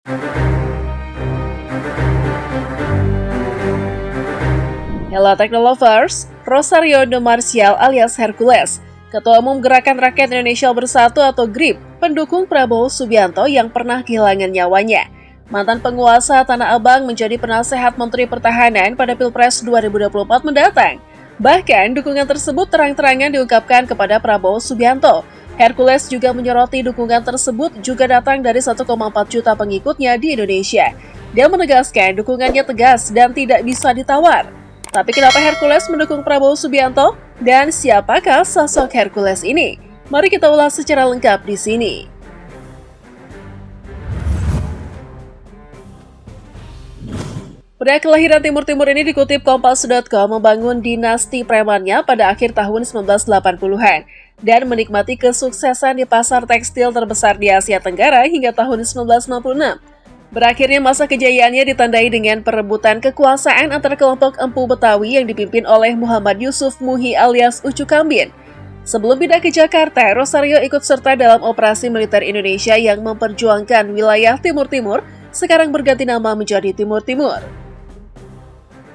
Hello Technolovers, Rosario de Marcial alias Hercules, Ketua Umum Gerakan Rakyat Indonesia Bersatu atau GRIP, pendukung Prabowo Subianto yang pernah kehilangan nyawanya. Mantan penguasa Tanah Abang menjadi penasehat Menteri Pertahanan pada Pilpres 2024 mendatang. Bahkan, dukungan tersebut terang-terangan diungkapkan kepada Prabowo Subianto. Hercules juga menyoroti dukungan tersebut juga datang dari 1,4 juta pengikutnya di Indonesia. Dia menegaskan dukungannya tegas dan tidak bisa ditawar. Tapi kenapa Hercules mendukung Prabowo Subianto? Dan siapakah sosok Hercules ini? Mari kita ulas secara lengkap di sini. Pria kelahiran Timur Timur ini dikutip Kompas.com membangun dinasti premannya pada akhir tahun 1980-an dan menikmati kesuksesan di pasar tekstil terbesar di Asia Tenggara hingga tahun 1996. Berakhirnya masa kejayaannya ditandai dengan perebutan kekuasaan antara kelompok Empu Betawi yang dipimpin oleh Muhammad Yusuf Muhi alias Ucu Kambin. Sebelum pindah ke Jakarta, Rosario ikut serta dalam operasi militer Indonesia yang memperjuangkan wilayah Timur Timur, sekarang berganti nama menjadi Timur Timur.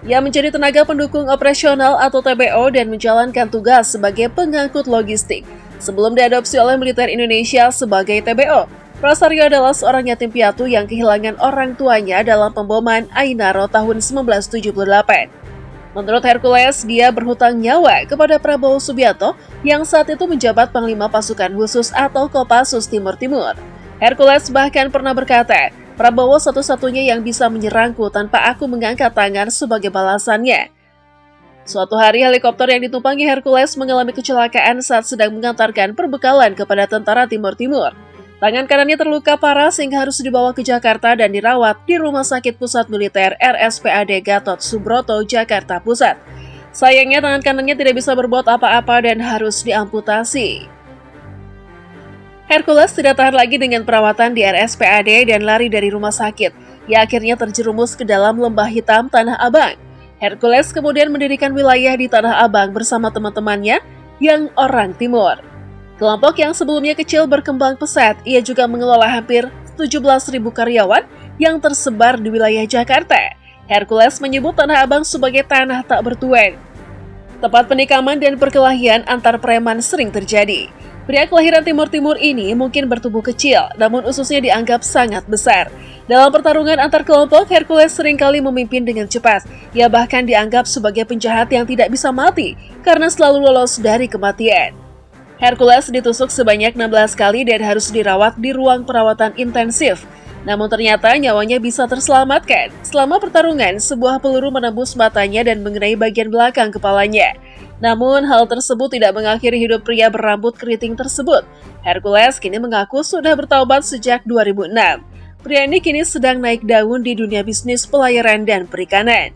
Ia menjadi tenaga pendukung operasional atau TPO dan menjalankan tugas sebagai pengangkut logistik sebelum diadopsi oleh militer Indonesia sebagai TPO. Rosario adalah seorang yatim piatu yang kehilangan orang tuanya dalam pemboman Ainaro tahun 1978. Menurut Hercules, dia berhutang nyawa kepada Prabowo Subianto yang saat itu menjabat Panglima Pasukan Khusus atau Kopassus Timur Timur. Hercules bahkan pernah berkata, Prabowo satu-satunya yang bisa menyerangku tanpa aku mengangkat tangan sebagai balasannya. Suatu hari helikopter yang ditumpangi Hercules mengalami kecelakaan saat sedang mengantarkan perbekalan kepada tentara Timur Timur. Tangan kanannya terluka parah sehingga harus dibawa ke Jakarta dan dirawat di Rumah Sakit Pusat Militer RSPAD Gatot Subroto, Jakarta Pusat. Sayangnya tangan kanannya tidak bisa berbuat apa-apa dan harus diamputasi. Hercules tidak tahan lagi dengan perawatan di RSPAD dan lari dari rumah sakit. Ia akhirnya terjerumus ke dalam lembah hitam Tanah Abang. Hercules kemudian mendirikan wilayah di Tanah Abang bersama teman-temannya yang orang Timur. Kelompok yang sebelumnya kecil berkembang pesat, ia juga mengelola hampir 17.000 karyawan yang tersebar di wilayah Jakarta. Hercules menyebut Tanah Abang sebagai tanah tak bertuan. Tempat penikaman dan perkelahian antar preman sering terjadi. Pria kelahiran Timur Timur ini mungkin bertubuh kecil, namun ususnya dianggap sangat besar. Dalam pertarungan antar kelompok, Hercules seringkali memimpin dengan cepat. Ia bahkan dianggap sebagai penjahat yang tidak bisa mati karena selalu lolos dari kematian. Hercules ditusuk sebanyak 16 kali dan harus dirawat di ruang perawatan intensif. Namun ternyata nyawanya bisa terselamatkan. Selama pertarungan, sebuah peluru menembus matanya dan mengenai bagian belakang kepalanya. Namun hal tersebut tidak mengakhiri hidup pria berambut keriting tersebut. Hercules kini mengaku sudah bertaubat sejak 2006. Pria ini kini sedang naik daun di dunia bisnis pelayaran dan perikanan.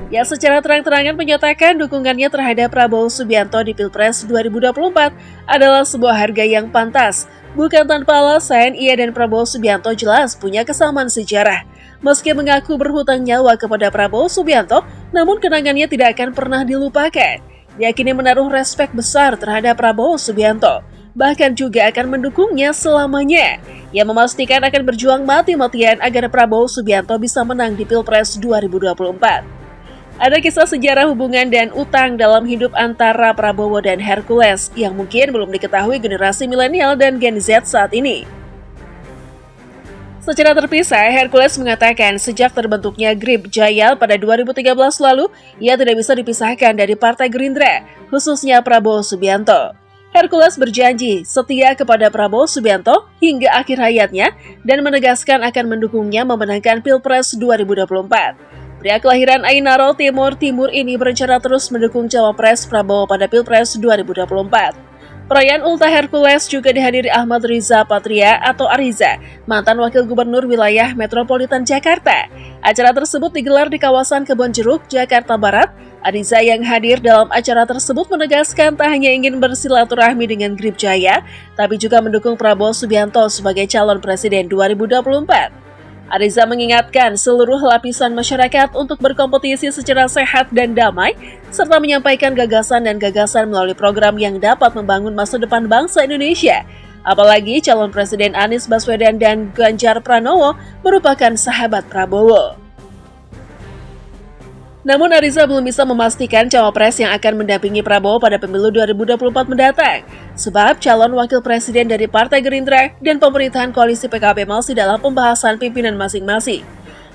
Yang secara terang-terangan menyatakan dukungannya terhadap Prabowo Subianto di Pilpres 2024 adalah sebuah harga yang pantas. Bukan tanpa alasan, ia dan Prabowo Subianto jelas punya kesamaan sejarah. Meski mengaku berhutang nyawa kepada Prabowo Subianto, namun kenangannya tidak akan pernah dilupakan. Dia kini menaruh respek besar terhadap Prabowo Subianto, bahkan juga akan mendukungnya selamanya. Ia memastikan akan berjuang mati-matian agar Prabowo Subianto bisa menang di Pilpres 2024. Ada kisah sejarah hubungan dan utang dalam hidup antara Prabowo dan Hercules yang mungkin belum diketahui generasi milenial dan Gen Z saat ini. Secara terpisah, Hercules mengatakan sejak terbentuknya GRIP Jaya pada 2013 lalu, ia tidak bisa dipisahkan dari Partai Gerindra, khususnya Prabowo Subianto. Hercules berjanji setia kepada Prabowo Subianto hingga akhir hayatnya dan menegaskan akan mendukungnya memenangkan Pilpres 2024. Pria kelahiran Ainaro, Timur Timur ini berencana terus mendukung Cawapres Prabowo pada Pilpres 2024. Perayaan ultah Hercules juga dihadiri Ahmad Riza Patria atau Ariza, mantan Wakil Gubernur Wilayah Metropolitan Jakarta. Acara tersebut digelar di kawasan Kebon Jeruk, Jakarta Barat. Ariza yang hadir dalam acara tersebut menegaskan tak hanya ingin bersilaturahmi dengan GRIP Jaya, tapi juga mendukung Prabowo Subianto sebagai calon presiden 2024. Ariza mengingatkan seluruh lapisan masyarakat untuk berkompetisi secara sehat dan damai, serta menyampaikan gagasan dan gagasan melalui program yang dapat membangun masa depan bangsa Indonesia. Apalagi calon Presiden Anies Baswedan dan Ganjar Pranowo merupakan sahabat Prabowo. Namun Ariza belum bisa memastikan cawapres yang akan mendampingi Prabowo pada pemilu 2024 mendatang, sebab calon wakil presiden dari Partai Gerindra dan pemerintahan koalisi PKB masih dalam pembahasan pimpinan masing-masing.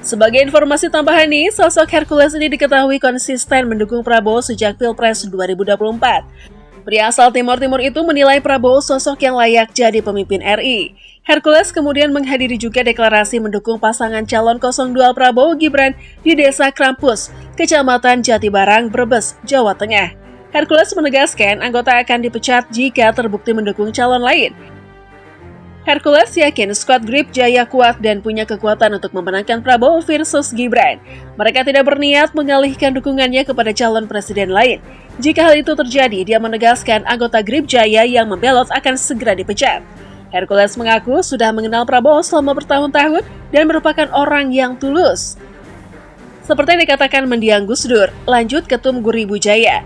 Sebagai informasi tambahan nih, sosok Hercules ini diketahui konsisten mendukung Prabowo sejak Pilpres 2024. Pria asal Timur Timur itu menilai Prabowo sosok yang layak jadi pemimpin RI. Hercules kemudian menghadiri juga deklarasi mendukung pasangan calon 02 Prabowo Gibran di Desa Krampus, Kecamatan Jatibarang, Brebes, Jawa Tengah. Hercules menegaskan anggota akan dipecat jika terbukti mendukung calon lain. Hercules yakin skuad Grip Jaya kuat dan punya kekuatan untuk memenangkan Prabowo versus Gibran. Mereka tidak berniat mengalihkan dukungannya kepada calon presiden lain. Jika hal itu terjadi, dia menegaskan anggota Grip Jaya yang membelot akan segera dipecat. Hercules mengaku sudah mengenal Prabowo selama bertahun-tahun dan merupakan orang yang tulus. Seperti yang dikatakan mendiang Gus Dur, lanjut Ketum Guribu Jaya.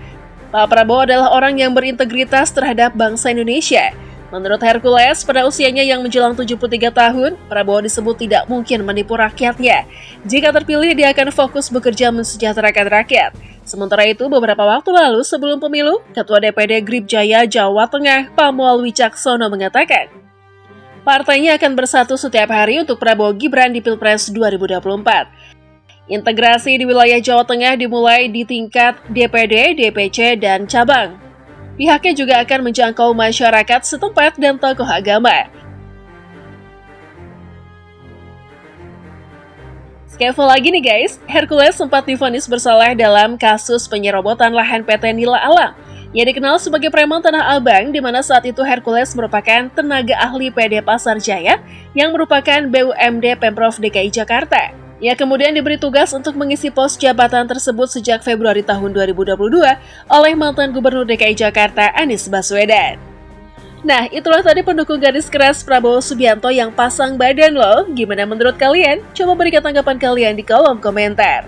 Pak Prabowo adalah orang yang berintegritas terhadap bangsa Indonesia. Menurut Hercules, pada usianya yang menjelang 73 tahun, Prabowo disebut tidak mungkin menipu rakyatnya. Jika terpilih, dia akan fokus bekerja mensejahterakan rakyat. Sementara itu, beberapa waktu lalu sebelum pemilu, Ketua DPD Grip Jaya Jawa Tengah, Pamual Wicaksono mengatakan, partainya akan bersatu setiap hari untuk Prabowo Gibran di Pilpres 2024. Integrasi di wilayah Jawa Tengah dimulai di tingkat DPD, DPC, dan cabang. Pihaknya juga akan menjangkau masyarakat setempat dan tokoh agama. Skevel lagi nih guys, Hercules sempat divonis bersalah dalam kasus penyerobotan lahan PT Nila Alam yang dikenal sebagai preman Tanah Abang, di mana saat itu Hercules merupakan tenaga ahli PD Pasar Jaya yang merupakan BUMD Pemprov DKI Jakarta. Ia kemudian diberi tugas untuk mengisi pos jabatan tersebut sejak Februari tahun 2022 oleh mantan Gubernur DKI Jakarta Anies Baswedan. Nah, itulah tadi pendukung garis keras Prabowo Subianto yang pasang badan loh. Gimana menurut kalian? Coba berikan tanggapan kalian di kolom komentar.